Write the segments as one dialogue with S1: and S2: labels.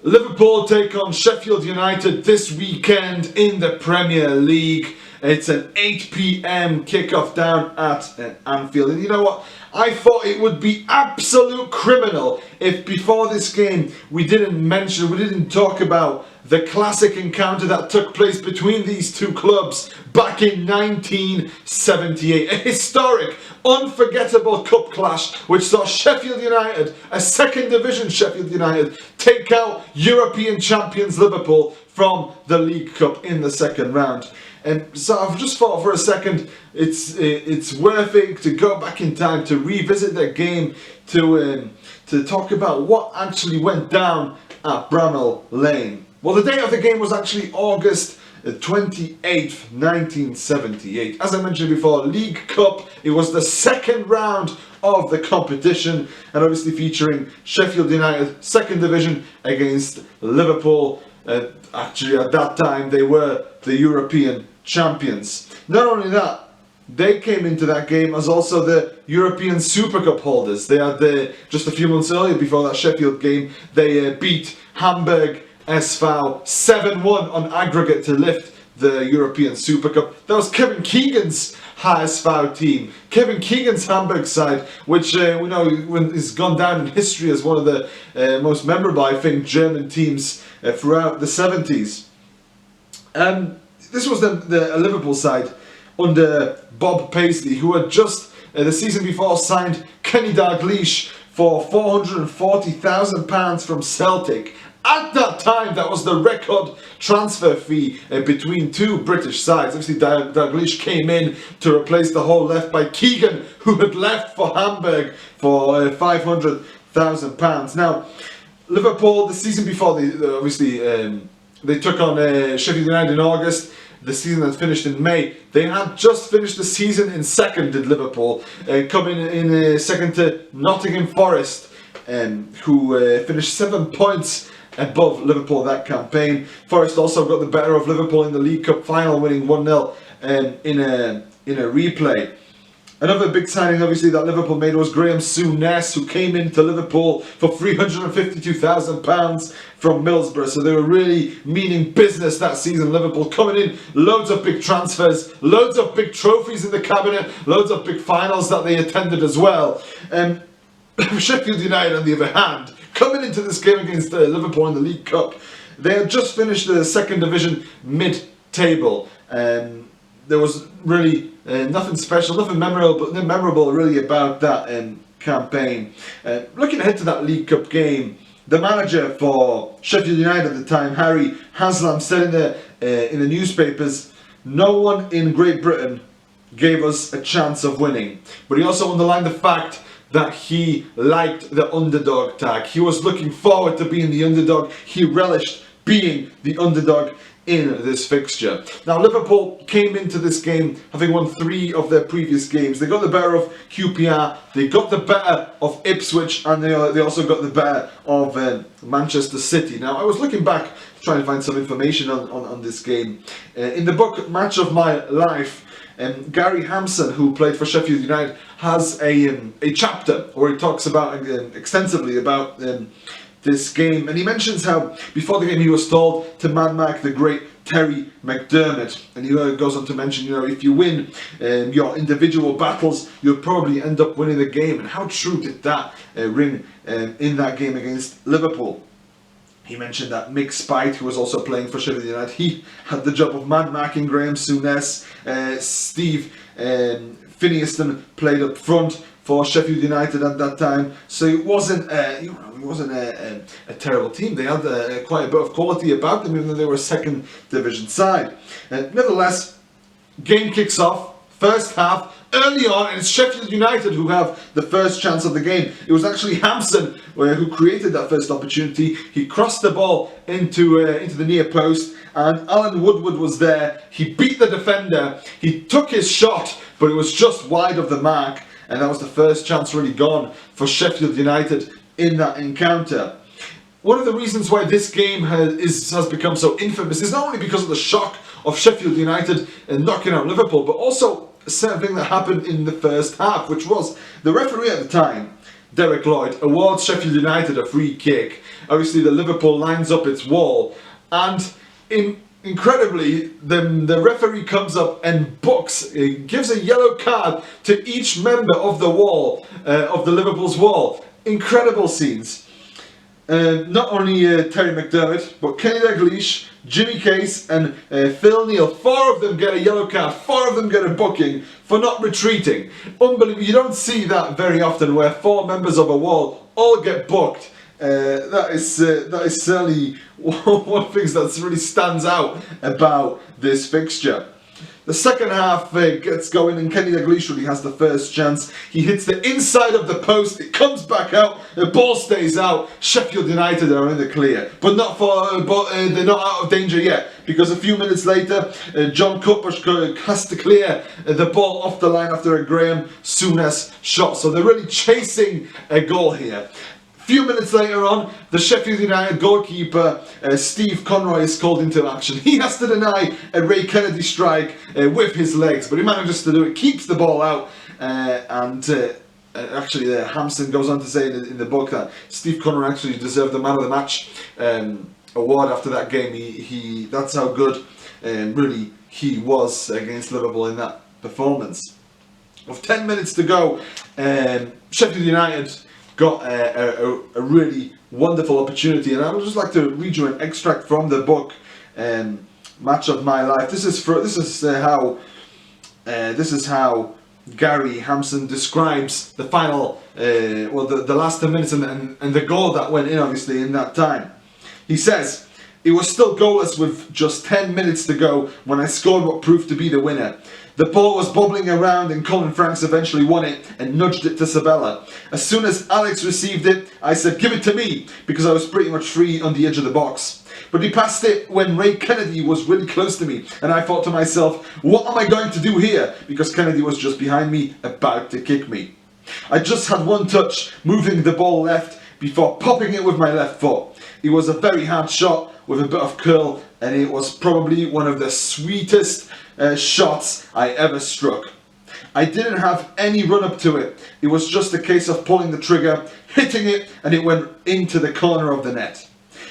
S1: Liverpool take on Sheffield United this weekend in the Premier League. It's an 8 p.m. kickoff down at Anfield. And you know what? I thought it would be absolute criminal if before this game we didn't talk about the classic encounter that took place between these two clubs back in 1978. A historic, unforgettable cup clash which saw Sheffield United, a second division Sheffield United, take out European champions Liverpool from the League Cup in the second round. And so I've just thought for a second it's worth it to go back in time to revisit that game to talk about what actually went down at Brammal Lane. Well, the date of the game was actually August 28th, 1978. As I mentioned before, League Cup. It was the second round of the competition, and obviously featuring Sheffield United, second division, against Liverpool. Actually, at that time, they were the European champions. Not only that, they came into that game as also the European Super Cup holders. They had just a few months earlier, before that Sheffield game, they beat Hamburg SV 7-1 on aggregate to lift the European Super Cup. That was Kevin Keegan's HSV team. Kevin Keegan's Hamburg side, which we know has gone down in history as one of the most memorable, I think, German teams throughout the 70s. This was the Liverpool side under Bob Paisley, who had just the season before signed Kenny Dalglish for £440,000 from Celtic. At that time, that was the record transfer fee between two British sides. Obviously, Dalglish came in to replace the hole left by Keegan, who had left for Hamburg for £500,000. Now, Liverpool, the season before, they took on Sheffield United in August. The season had finished in May. They had just finished the season in second, did Liverpool, coming in second to Nottingham Forest, who finished 7 points above Liverpool that campaign. Forest also got the better of Liverpool in the League Cup final, winning 1-0 in a replay. Another big signing, obviously, that Liverpool made was Souness, who came into Liverpool for £352,000 from Middlesbrough. So they were really meaning business that season. Liverpool coming in, loads of big transfers, loads of big trophies in the cabinet, loads of big finals that they attended as well. Sheffield United, on the other hand, coming into this game against Liverpool in the League Cup, they had just finished the second division mid-table. There was really nothing special, nothing memorable really about that campaign. Looking ahead to that League Cup game, the manager for Sheffield United at the time, Harry Haslam, said in the newspapers, "No one in Great Britain gave us a chance of winning." But he also underlined the fact that he liked the underdog tag. He was looking forward to being the underdog. He relished being the underdog in this fixture. Now, Liverpool came into this game having won 3 of their previous games. They got the better of QPR, they got the better of Ipswich, and they also got the better of Manchester City. Now, I was looking back trying to find some information on this game. In the book Match of My Life, Gary Hampson, who played for Sheffield United, has a chapter where he talks about extensively about this game, and he mentions how before the game he was told to man-mark the great Terry McDermott, and he goes on to mention, if you win your individual battles, you'll probably end up winning the game. And how true did that ring in that game against Liverpool? He mentioned that Mick Spite, who was also playing for Sheffield United, he had the job of man-marking Souness. Steve Phineaston played up front for Sheffield United at that time, so it wasn't a terrible team. They had quite a bit of quality about them, even though they were a second division side. Nevertheless, game kicks off, first half. Early on, and it's Sheffield United who have the first chance of the game. It was actually Hampson who created that first opportunity. He crossed the ball into the near post, and Alan Woodward was there. He beat the defender. He took his shot, but it was just wide of the mark, and that was the first chance really gone for Sheffield United in that encounter. One of the reasons why this game has become so infamous is not only because of the shock of Sheffield United knocking out Liverpool, but also a certain thing that happened in the first half, which was the referee at the time, Derek Lloyd awards Sheffield United a free kick. Obviously the Liverpool lines up its wall, and incredibly the referee comes up and gives a yellow card to each member of the wall, of the Liverpool's wall. Incredible scenes. Not only Terry McDermott, but Kenny Dalglish, Jimmy Case and Phil Neal, 4 of them get a yellow card, 4 of them get a booking for not retreating. Unbelievable. You don't see that very often, where 4 members of a wall all get booked. That is certainly one of the things that really stands out about this fixture. The second half gets going and Kenny Dalglish really has the first chance. He hits the inside of the post, it comes back out, the ball stays out. Sheffield United are in the clear, but they're not out of danger yet, because a few minutes later, John Cutbush has to clear the ball off the line after a Graham Souness shot. So they're really chasing a goal here. Few minutes later on, the Sheffield United goalkeeper Steve Conroy is called into action. He has to deny a Ray Kennedy strike with his legs, but he manages to do it, keeps the ball out, and actually Hampson goes on to say in the book that Steve Conroy actually deserved the man of the match award after that game. That's how good really he was against Liverpool in that performance. With 10 minutes to go, Sheffield United got a really wonderful opportunity, and I would just like to read you an extract from the book, Match of My Life. This is how Gary Hampson describes the final, the last 10 minutes and the goal that went in, obviously, in that time. He says, "It was still goalless with just 10 minutes to go when I scored what proved to be the winner. The ball was bobbling around and Colin Franks eventually won it and nudged it to Sabella. As soon as Alex received it, I said, 'Give it to me,' because I was pretty much free on the edge of the box. But he passed it when Ray Kennedy was really close to me, and I thought to myself, what am I going to do here? Because Kennedy was just behind me, about to kick me. I just had one touch, moving the ball left before popping it with my left foot. It was a very hard shot with a bit of curl, and it was probably one of the sweetest shots I ever struck. I didn't have any run up to it. It was just a case of pulling the trigger, hitting it, and it went into the corner of the net.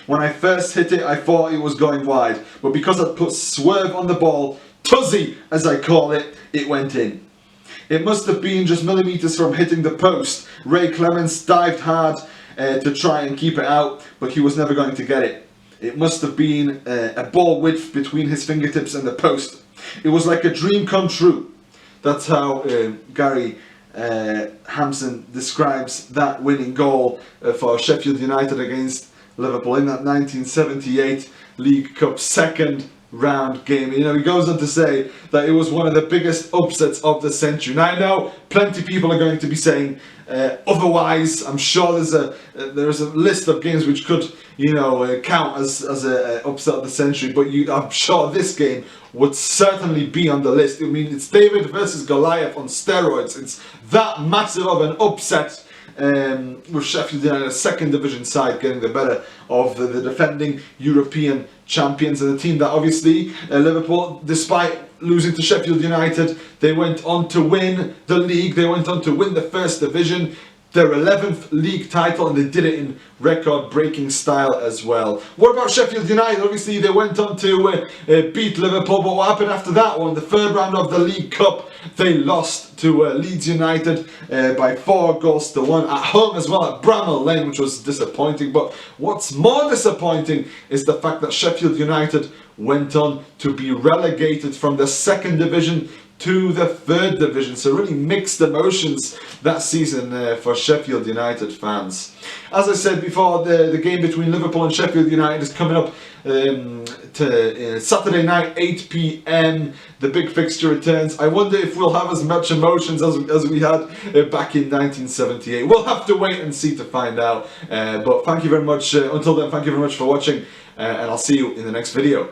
S1: When I first hit it, I thought it was going wide, but because I'd put swerve on the ball, tuzzy as I call it, it went in. It must have been just millimeters from hitting the post. Ray Clements dived hard to try and keep it out, but he was never going to get it. It must have been a ball width between his fingertips and the post. It was like a dream come true." That's how Gary Hampson describes that winning goal for Sheffield United against Liverpool in that 1978 League Cup second round game. You know, he goes on to say that it was one of the biggest upsets of the century. Now I know plenty of people are going to be saying otherwise. I'm sure there's a list of games which could, count as an upset of the century, but I'm sure this game would certainly be on the list. I mean, it's David versus Goliath on steroids. It's that massive of an upset. With Sheffield United, a second division side, getting the better of the defending European champions, and a team that obviously Liverpool, despite losing to Sheffield United, they went on to win the league, they went on to win the first division, their 11th league title, and they did it in record-breaking style as well. What about Sheffield United? Obviously they went on to beat Liverpool, but what happened after that one? The third round of the League Cup, they lost to Leeds United by 4-1 at home as well at Brammal Lane, which was disappointing. But what's more disappointing is the fact that Sheffield United went on to be relegated from the second division to the third division. So really mixed emotions that season for Sheffield United fans. As I said before, the game between Liverpool and Sheffield United is coming up to Saturday night, 8 p.m. The big fixture returns. I wonder if we'll have as much emotions as we had back in 1978. We'll have to wait and see to find out. But thank you very much. Until then, thank you very much for watching, and I'll see you in the next video.